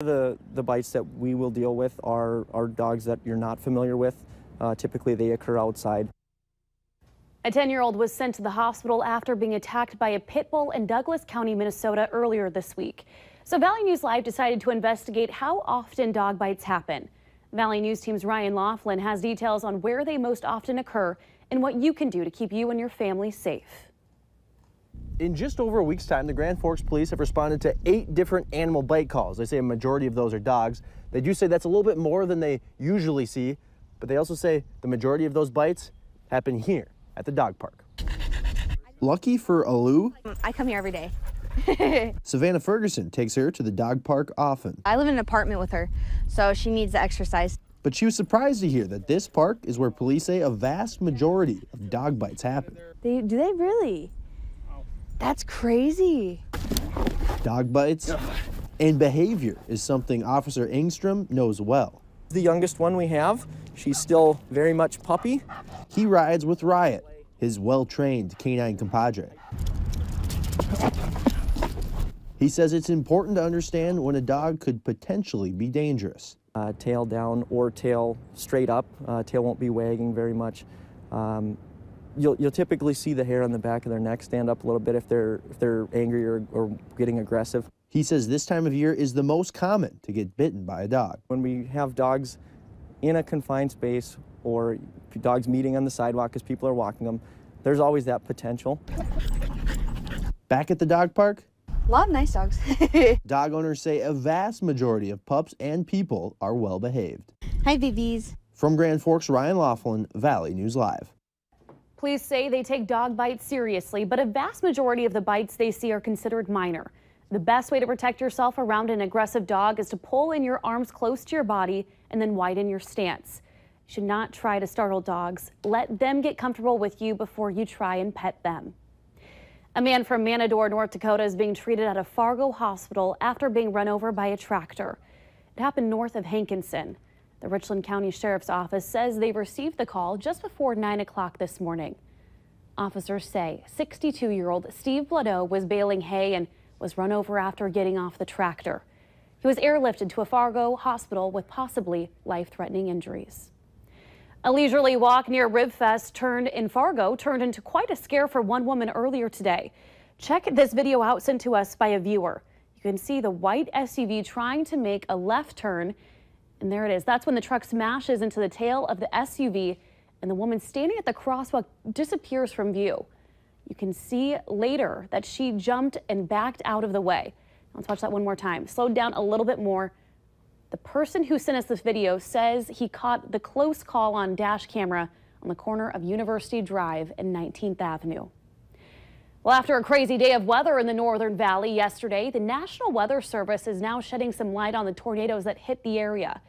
The bites that we will deal with are dogs that you're not familiar with. Typically, they occur outside. A 10-year-old was sent to the hospital after being attacked by a pit bull in Douglas County, Minnesota earlier this week. So Valley News Live decided to investigate how often dog bites happen. Valley News Team's Ryan Laughlin has details on where they most often occur and what you can do to keep you and your family safe. In just over a week's time, the Grand Forks Police have responded to 8 different animal bite calls. They say a majority of those are dogs. They do say that's a little bit more than they usually see, but they also say the majority of those bites happen here at the dog park. Lucky for Alu, I come here every day. Savannah Ferguson takes her to the dog park often. I live in an apartment with her, so she needs the exercise. But she was surprised to hear that this park is where police say a vast majority of dog bites happen. Do they really? That's crazy. Dog bites and behavior is something Officer Engstrom knows well. The youngest one we have, she's still very much puppy. He rides with Riot, his well-trained canine compadre. He says it's important to understand when a dog could potentially be dangerous. Tail down or tail straight up. Tail won't be wagging very much. You'll typically see the hair on the back of their neck stand up a little bit if they're angry or getting aggressive. He says this time of year is the most common to get bitten by a dog. When we have dogs in a confined space or dogs meeting on the sidewalk as people are walking them, there's always that potential. Back at the dog park, A lot of nice dogs. dog owners say a vast majority of pups and people are well behaved. Hi, BBs. From Grand Forks, Ryan Laughlin, Valley News Live. Police say they take dog bites seriously, but a vast majority of the bites they see are considered minor. The best way to protect yourself around an aggressive dog is to pull in your arms close to your body and then widen your stance. You should not try to startle dogs. Let them get comfortable with you before you try and pet them. A man from Manador, North Dakota is being treated at a Fargo hospital after being run over by a tractor. It happened north of Hankinson. The Richland County Sheriff's Office says they received the call just before 9 o'clock this morning. Officers say 62-year-old Steve Bladeau was baling hay and was run over after getting off the tractor. He was airlifted to a Fargo hospital with possibly life-threatening injuries. A leisurely walk near Ribfest in Fargo turned into quite a scare for one woman earlier today. Check this video out sent to us by a viewer. You can see the white SUV trying to make a left turn, and there it is. That's when the truck smashes into the tail of the SUV, and the woman standing at the crosswalk disappears from view. You can see later that she jumped and backed out of the way. Let's watch that one more time. Slowed down a little bit more. The person who sent us this video says he caught the close call on dash camera on the corner of University Drive and 19th Avenue. Well, after a crazy day of weather in the Northern Valley yesterday, the National Weather Service is now shedding some light on the tornadoes that hit the area.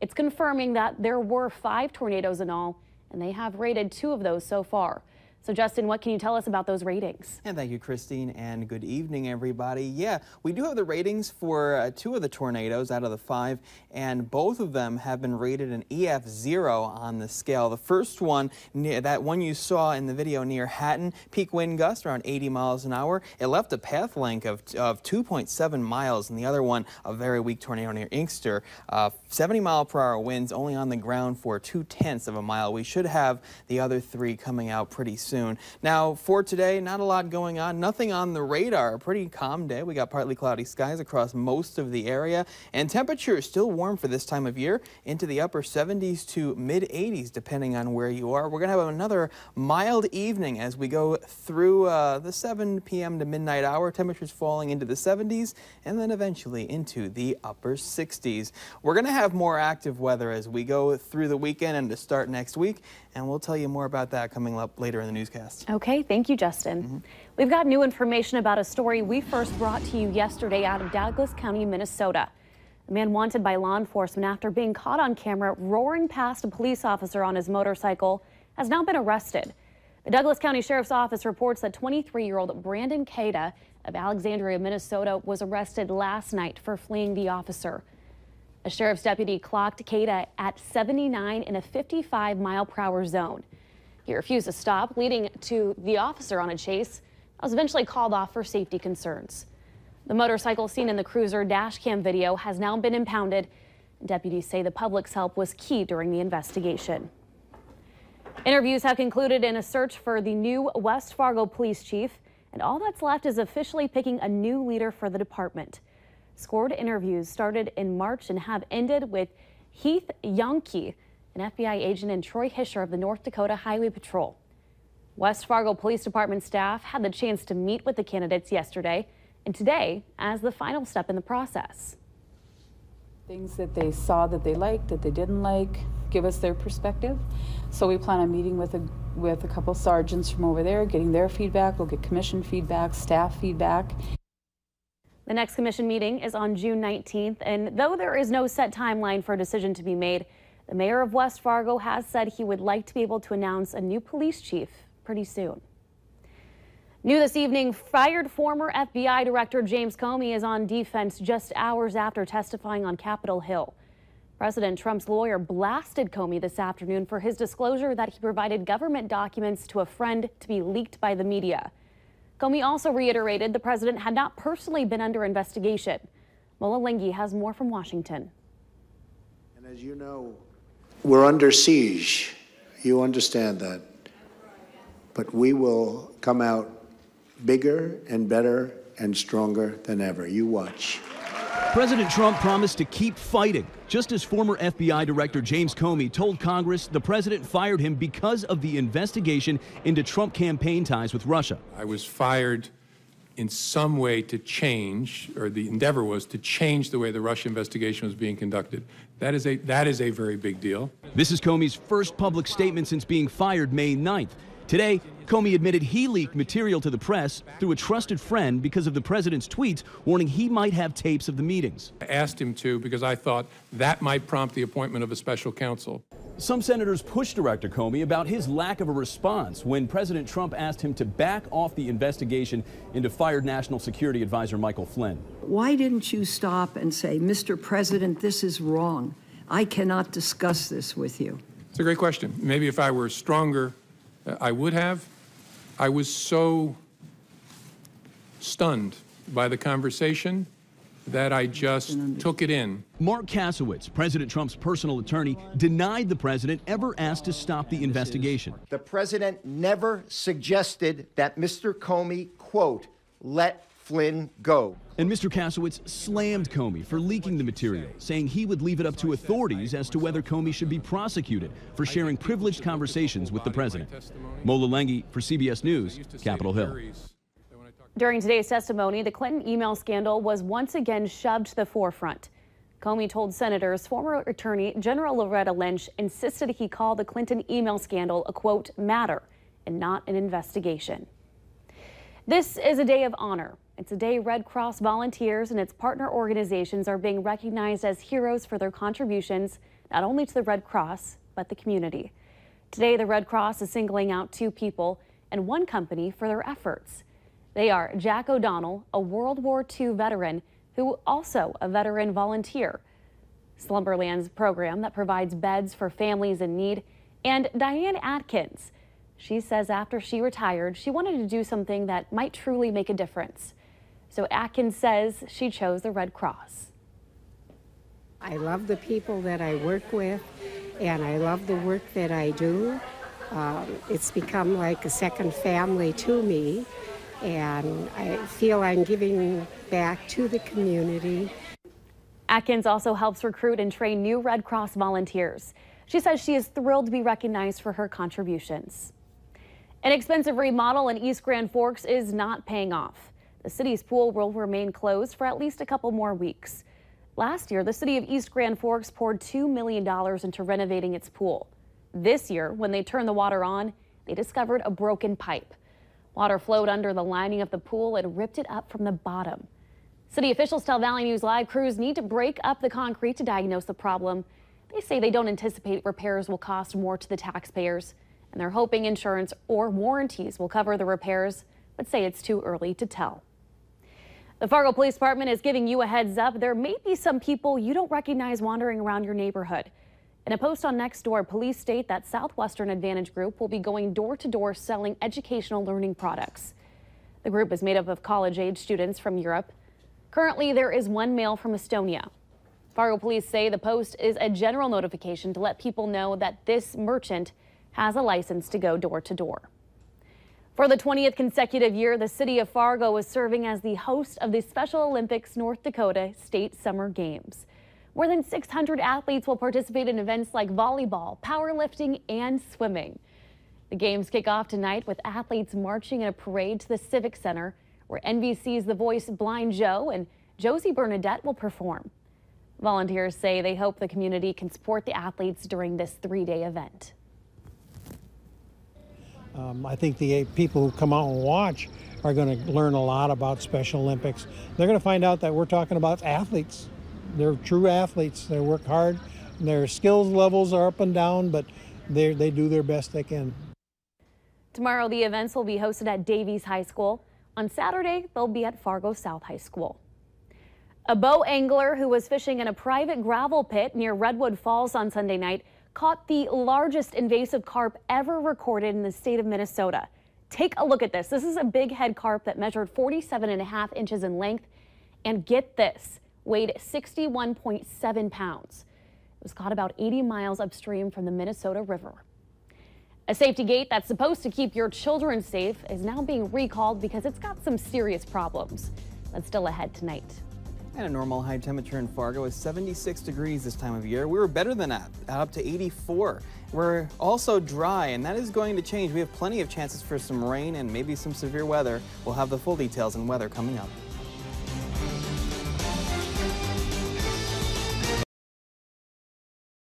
It's confirming that there were 5 tornadoes in all, and they have rated 2 of those so far. So Justin, what can you tell us about those ratings? And thank you, Christine, and good evening, everybody. Yeah, we do have the ratings for 2 of the tornadoes out of the 5, and both of them have been rated an EF0 on the scale. The first one, that one you saw in the video near Hatton, peak wind gust around 80 miles an hour. It left a path length of 2.7 miles, and the other one, a very weak tornado near Inkster, 70-mile-per-hour winds only on the ground for 0.2 of a mile. We should have the other 3 coming out pretty soon. Now, for today, not a lot going on, nothing on the radar. A pretty calm day. We got partly cloudy skies across most of the area, and temperatures still warm for this time of year, into the upper 70s to mid 80s, depending on where you are. We're going to have another mild evening as we go through the 7 p.m. to midnight hour. Temperatures falling into the 70s and then eventually into the upper 60s. We're going to have more active weather as we go through the weekend and to start next week, and we'll tell you more about that coming up later in the newscast. Okay, thank you, Justin. We've got new information about a story we first brought to you yesterday out of Douglas County, Minnesota. A man wanted by law enforcement after being caught on camera roaring past a police officer on his motorcycle has now been arrested. The Douglas County Sheriff's Office reports that 23-year-old Brandon Cada of Alexandria, Minnesota was arrested last night for fleeing the officer. A sheriff's deputy clocked Cada at 79 in a 55-mile-per-hour zone. He refused to stop, leading to the officer on a chase that was eventually called off for safety concerns. The motorcycle seen in the cruiser dash cam video has now been impounded. Deputies say the public's help was key during the investigation. Interviews have concluded in a search for the new West Fargo police chief, and all that's left is officially picking a new leader for the department. Scored interviews started in March and have ended with Heath Yonke, an FBI agent, and Troy Hischer of the North Dakota Highway Patrol. West Fargo Police Department staff had the chance to meet with the candidates yesterday and today as the final step in the process. Things that they saw that they liked, that they didn't like, give us their perspective. So we plan on meeting with a couple sergeants from over there, getting their feedback. We'll get commission feedback, staff feedback. The next commission meeting is on June 19th, and though there is no set timeline for a decision to be made, the mayor of West Fargo has said he would like to be able to announce a new police chief pretty soon. New this evening, fired former FBI Director James Comey is on defense just hours after testifying on Capitol Hill. President Trump's lawyer blasted Comey this afternoon for his disclosure that he provided government documents to a friend to be leaked by the media. Comey also reiterated the president had not personally been under investigation. Mola Lenghi has more from Washington. And as you know, we're under siege. You understand that. But we will come out bigger and better and stronger than ever. You watch. President Trump promised to keep fighting, just as former FBI Director James Comey told Congress the president fired him because of the investigation into Trump campaign ties with Russia. I was fired in some way to change, or the endeavor was to change the way the Russia investigation was being conducted. That is a very big deal. This is Comey's first public statement since being fired May 9th. Today, Comey admitted he leaked material to the press through a trusted friend because of the president's tweets warning he might have tapes of the meetings. I asked him to because I thought that might prompt the appointment of a special counsel. Some senators pushed Director Comey about his lack of a response when President Trump asked him to back off the investigation into fired National Security Advisor Michael Flynn. Why didn't you stop and say, Mr. President, this is wrong. I cannot discuss this with you? It's a great question. Maybe if I were stronger, I would have. I was so stunned by the conversation that I just took it in. Mark Kasowitz, President Trump's personal attorney, denied the president ever asked to stop the investigation. The president never suggested that Mr. Comey, quote, let Flynn go. And Mr. Kasowitz slammed Comey for leaking the material, saying he would leave it up to authorities as to whether Comey should be prosecuted for sharing privileged conversations with the president. Mola Lenghi for CBS News, Capitol Hill. During today's testimony, the Clinton email scandal was once again shoved to the forefront. Comey told senators former Attorney General Loretta Lynch insisted he call the Clinton email scandal a, quote, matter and not an investigation. This is a day of honor. It's a day Red Cross volunteers and its partner organizations are being recognized as heroes for their contributions, not only to the Red Cross, but the community. Today, the Red Cross is singling out 2 people and 1 company for their efforts. They are Jack O'Donnell, a World War II veteran who also a veteran volunteer, Slumberland's program that provides beds for families in need, and Diane Atkins. She says after she retired, she wanted to do something that might truly make a difference. So Atkins says she chose the Red Cross. I love the people that I work with, and I love the work that I do. It's become like a second family to me, and I feel I'm giving back to the community. Atkins also helps recruit and train new Red Cross volunteers. She says she is thrilled to be recognized for her contributions. An expensive remodel in East Grand Forks is not paying off. The city's pool will remain closed for at least a couple more weeks. Last year, the city of East Grand Forks poured $2 million into renovating its pool. This year, when they turned the water on, they discovered a broken pipe. Water flowed under the lining of the pool and ripped it up from the bottom. City officials tell Valley News Live crews need to break up the concrete to diagnose the problem. They say they don't anticipate repairs will cost more to the taxpayers, and they're hoping insurance or warranties will cover the repairs, but say it's too early to tell. The Fargo Police Department is giving you a heads up. There may be some people you don't recognize wandering around your neighborhood. In a post on Nextdoor, police state that Southwestern Advantage Group will be going door to door selling educational learning products. The group is made up of college-age students from Europe. Currently, there is one male from Estonia. Fargo police say the post is a general notification to let people know that this merchant has a license to go door to door. For the 20th consecutive year, the city of Fargo is serving as the host of the Special Olympics North Dakota State Summer Games. More than 600 athletes will participate in events like volleyball, powerlifting, and swimming. The games kick off tonight with athletes marching in a parade to the Civic Center, where NBC's The Voice Blind Joe and Josie Bernadette will perform. Volunteers say they hope the community can support the athletes during this 3-day event. I think the people who come out and watch are going to learn a lot about Special Olympics. They're going to find out that we're talking about athletes. They're true athletes. They work hard. Their skills levels are up and down, but they do their best they can. Tomorrow, the events will be hosted at Davies High School. On Saturday, they'll be at Fargo South High School. A bow angler who was fishing in a private gravel pit near Redwood Falls on Sunday night caught the largest invasive carp ever recorded in the state of Minnesota. Take a look at this. This is a big head carp that measured 47.5 inches in length, and get this, weighed 61.7 pounds. It was caught about 80 miles upstream from the Minnesota River. A safety gate that's supposed to keep your children safe is now being recalled because it's got some serious problems. That's still ahead tonight. And a normal high temperature in Fargo is 76 degrees this time of year. We were better than that, up to 84. We're also dry, and that is going to change. We have plenty of chances for some rain and maybe some severe weather. We'll have the full details on weather coming up.